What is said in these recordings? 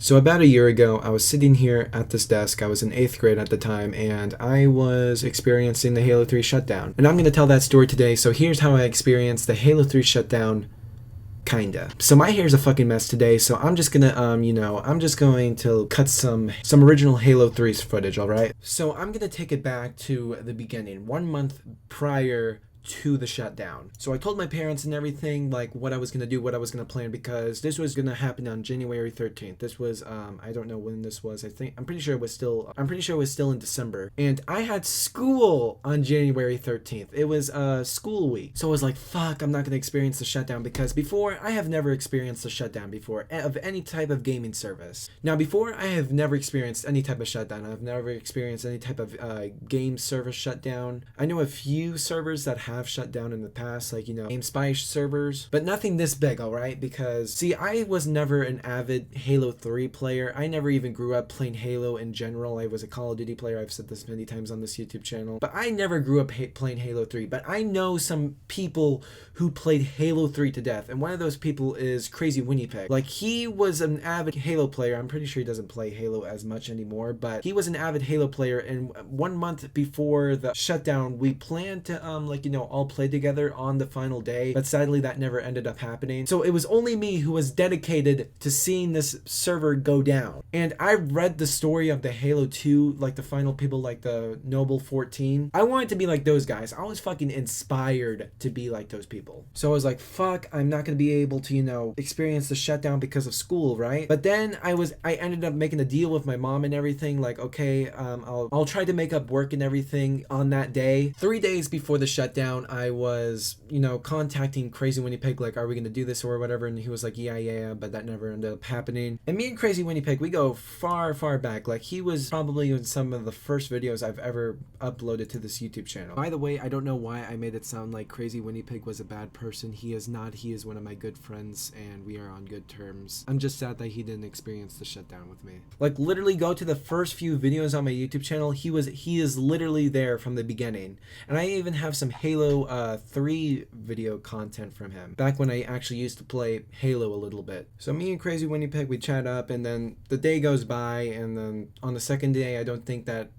So about a year ago, I was sitting here at this desk. I was in 8th grade at the time, and I was experiencing the Halo 3 shutdown. And I'm going to tell that story today. So here's how I experienced the Halo 3 shutdown. Kinda. So my hair's a fucking mess today, so I'm just gonna, I'm just going to cut some original Halo 3's footage, alright? So I'm gonna take it back to the beginning, 1 month prior to the shutdown. So I told my parents and everything, like what I was gonna do, what I was gonna plan, because this was gonna happen on January 13th. This was, I don't know when this was. I'm pretty sure it was still in December. And I had school on January 13th. It was school week. So I was like, fuck, I'm not gonna experience the shutdown, because before, I have never experienced a shutdown before of any type of gaming service. Now before, I have never experienced any type of shutdown. I've never experienced any type of game service shutdown. I know a few servers that have shut down in the past, like, GameSpy servers, but nothing this big, alright? Because, see, I was never an avid Halo 3 player. I never even grew up playing Halo in general. I was a Call of Duty player. I've said this many times on this YouTube channel, but I never grew up playing Halo 3, but I know some people who played Halo 3 to death, and one of those people is Crazy Winnipeg. Like, he was an avid Halo player. I'm pretty sure he doesn't play Halo as much anymore, but he was an avid Halo player, and 1 month before the shutdown, we planned to, all play together on the final day, but sadly that never ended up happening. So it was only me who was dedicated to seeing this server go down. And I read the story of the Halo 2, like the final people, like the Noble 14. I wanted to be like those guys. I was fucking inspired to be like those people. So I was like, fuck, I'm not gonna be able to, experience the shutdown because of school, right? But then I ended up making a deal with my mom and everything, like, okay, I'll try to make up work and everything on that day. 3 days before the shutdown, I was, contacting Crazy Winnipeg, like, are we gonna do this or whatever? And he was like, yeah, but that never ended up happening. And me and Crazy Winnipeg, we go far back. Like, he was probably in some of the first videos I've ever uploaded to this YouTube channel. By the way, I don't know why I made it sound like Crazy Winnipeg was a bad person. He is not. He is one of my good friends, and we are on good terms. I'm just sad that he didn't experience the shutdown with me. Like, literally go to the first few videos on my YouTube channel. He is literally there from the beginning. And I even have some Halo 3 video content from him back when I actually used to play Halo a little bit. So me and Crazy Winnipeg, we chat up, and then the day goes by, and then on the second day, I don't think that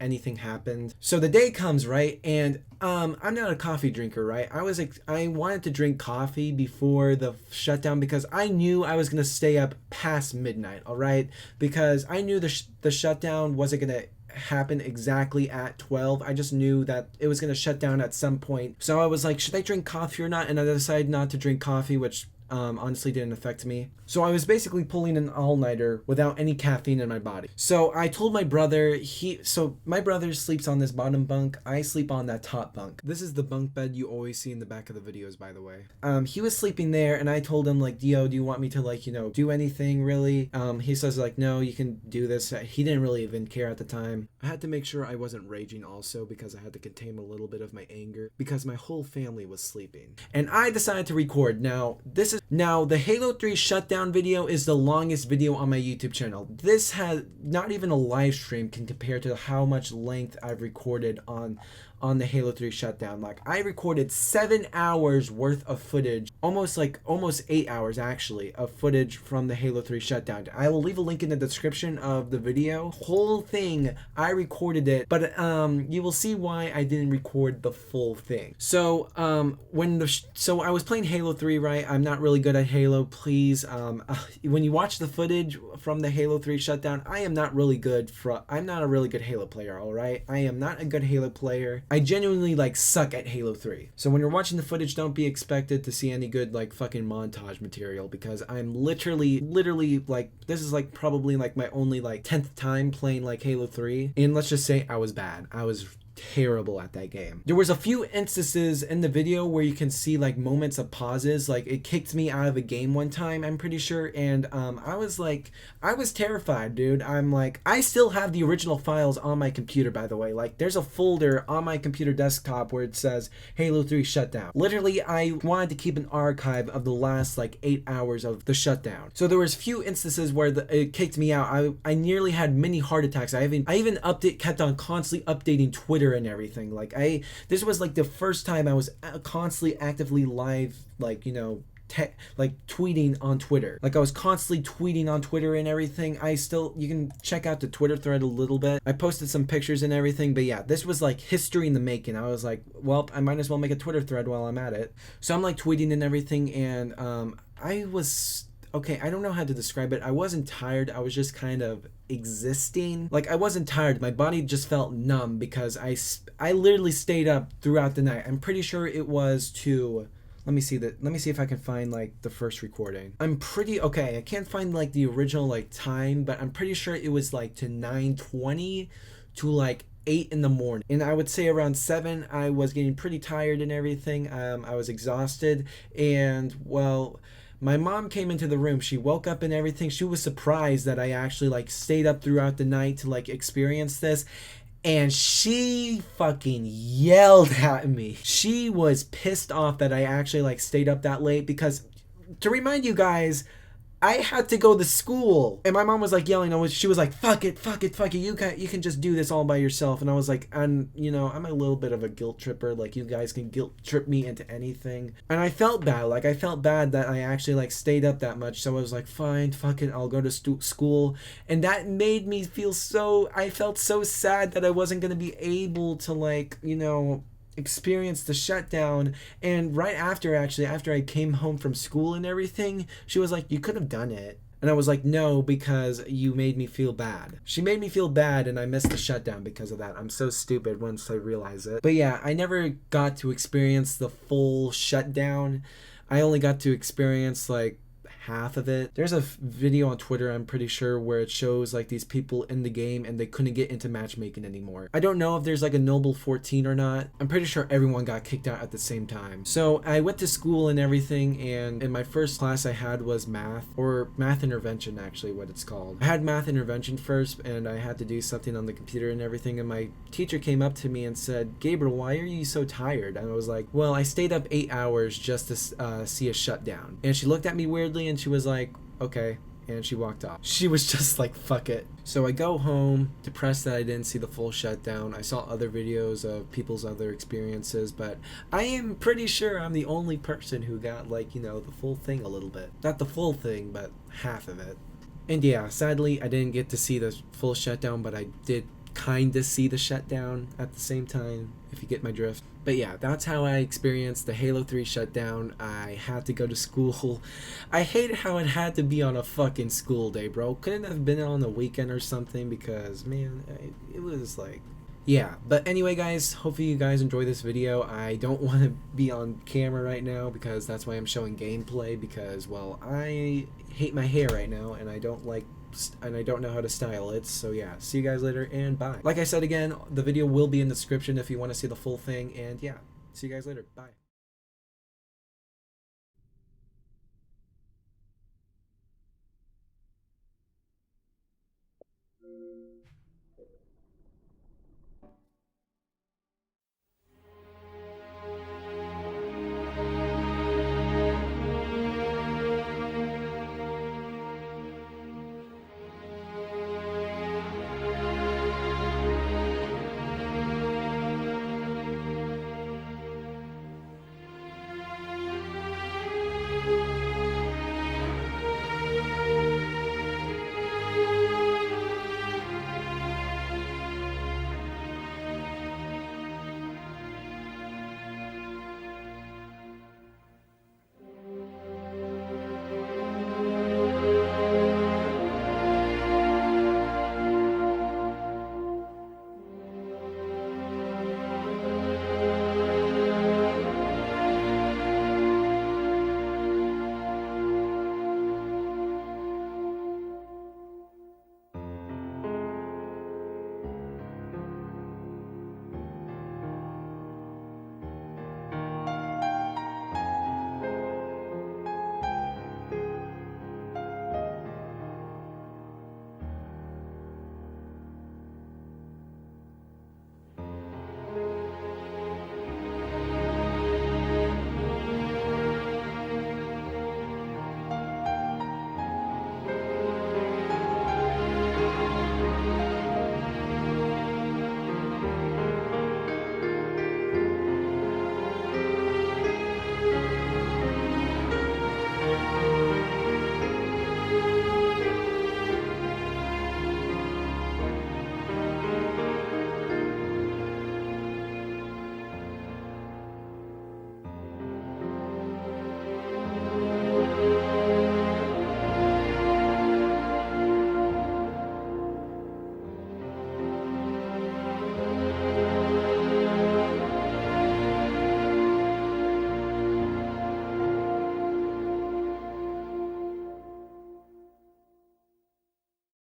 anything happened. So the day comes, right? And I'm not a coffee drinker, right? I wanted to drink coffee before the shutdown because I knew I was gonna stay up past midnight, all right? Because I knew the shutdown wasn't gonna happen exactly at 12. I just knew that it was going to shut down at some point. So I was like, should I drink coffee or not? And I decided not to drink coffee, which honestly didn't affect me. So I was basically pulling an all-nighter without any caffeine in my body. So I told my brother, my brother sleeps on this bottom bunk. I sleep on that top bunk. This is the bunk bed you always see in the back of the videos, by the way. He was sleeping there, and I told him, like, Dio, do you want me to, do anything, really? He says, like, no, you can do this. He didn't really even care at the time. I had to make sure I wasn't raging also, because I had to contain a little bit of my anger, because my whole family was sleeping. And I decided to record. Now, the Halo 3 shutdown video is the longest video on my YouTube channel. This has not even a live stream can compare to how much length I've recorded on the Halo 3 shutdown. Like, I recorded 7 hours worth of footage, almost 8 hours actually, of footage from the Halo 3 shutdown. I will leave a link in the description of the video. Whole thing, I recorded it, but you will see why I didn't record the full thing. So so I was playing Halo 3, right? I'm not really good at Halo. Please, when you watch the footage from the Halo 3 shutdown, I'm not a really good Halo player, all right? I am not a good Halo player. I genuinely, suck at Halo 3. So when you're watching the footage, don't be expected to see any good, fucking montage material, because I'm literally, this is, probably, my only, 10th time playing, Halo 3. And let's just say I was bad. I was terrible at that game. There was a few instances in the video where you can see moments of pauses. It kicked me out of a game one time, I'm pretty sure, and I was terrified, dude. I still have the original files on my computer, by the way. There's a folder on my computer desktop where it says Halo 3 shutdown. Literally, I wanted to keep an archive of the last 8 hours of the shutdown. So there was few instances where it kicked me out. I nearly had mini heart attacks. I even kept on constantly updating Twitter and everything. This was the first time I was constantly actively live like tweeting on Twitter. Like I was constantly tweeting on Twitter and everything. You can check out the Twitter thread a little bit. I posted some pictures and everything, but yeah, this was like history in the making. I was like, well, I might as well make a Twitter thread while I'm at it. So I'm like tweeting and everything, and I was okay, I don't know how to describe it. I wasn't tired. I was just kind of existing. Like I wasn't tired. My body just felt numb because I literally stayed up throughout the night. I'm pretty sure it was to let me see if I can find like the first recording. I'm pretty okay. I can't find like the original like time, but I'm pretty sure it was like to 9:20 to like 8 in the morning. And I would say around 7 I was getting pretty tired and everything. I was exhausted, and well, my mom came into the room. She woke up and everything. She was surprised that I actually like stayed up throughout the night to like experience this, and she fucking yelled at me. She was pissed off that I actually like stayed up that late because, to remind you guys, I had to go to school, and my mom was like yelling. She was like, "Fuck it, fuck it, fuck it. You can just do this all by yourself." And I was like, "I'm I'm a little bit of a guilt tripper. Like you guys can guilt trip me into anything." And I felt bad. Like I felt bad that I actually like stayed up that much. So I was like, "Fine, fuck it. I'll go to school." And that made me feel so. I felt so sad that I wasn't gonna be able to experience the shutdown. And right after, actually, after I came home from school and everything, she was like, "You could have done it." And I was like, "No, because you made me feel bad." She made me feel bad, and I missed the shutdown because of that. I'm so stupid once I realize it. But yeah, I never got to experience the full shutdown. I only got to experience like half of it. There's a video on Twitter, I'm pretty sure, where it shows like these people in the game and they couldn't get into matchmaking anymore. I don't know if there's like a Noble 14 or not. I'm pretty sure everyone got kicked out at the same time. So I went to school and everything, and in my first class I had was math, or math intervention actually, what it's called. I had math intervention first, and I had to do something on the computer and everything, and my teacher came up to me and said, "Gabriel, why are you so tired?" And I was like, "Well, I stayed up 8 hours just to see a shutdown." And she looked at me weirdly and she was like, "Okay," and she walked off. She was just like, "Fuck it." So I go home, depressed that I didn't see the full shutdown. I saw other videos of people's other experiences, but I am pretty sure I'm the only person who got like, the full thing a little bit. Not the full thing, but half of it. And yeah, sadly, I didn't get to see the full shutdown, but I did kind of see the shutdown at the same time, if you get my drift. But yeah, that's how I experienced the Halo 3 shutdown. I had to go to school. I hated how it had to be on a fucking school day, bro. Couldn't have been on the weekend or something, because, man, it was like... Yeah, but anyway, guys, hopefully you guys enjoy this video. I don't want to be on camera right now because that's why I'm showing gameplay, because, well, I hate my hair right now, and I don't know how to style it. So yeah, see you guys later, and bye. Like I said again, the video will be in the description if you want to see the full thing, and yeah, see you guys later. Bye.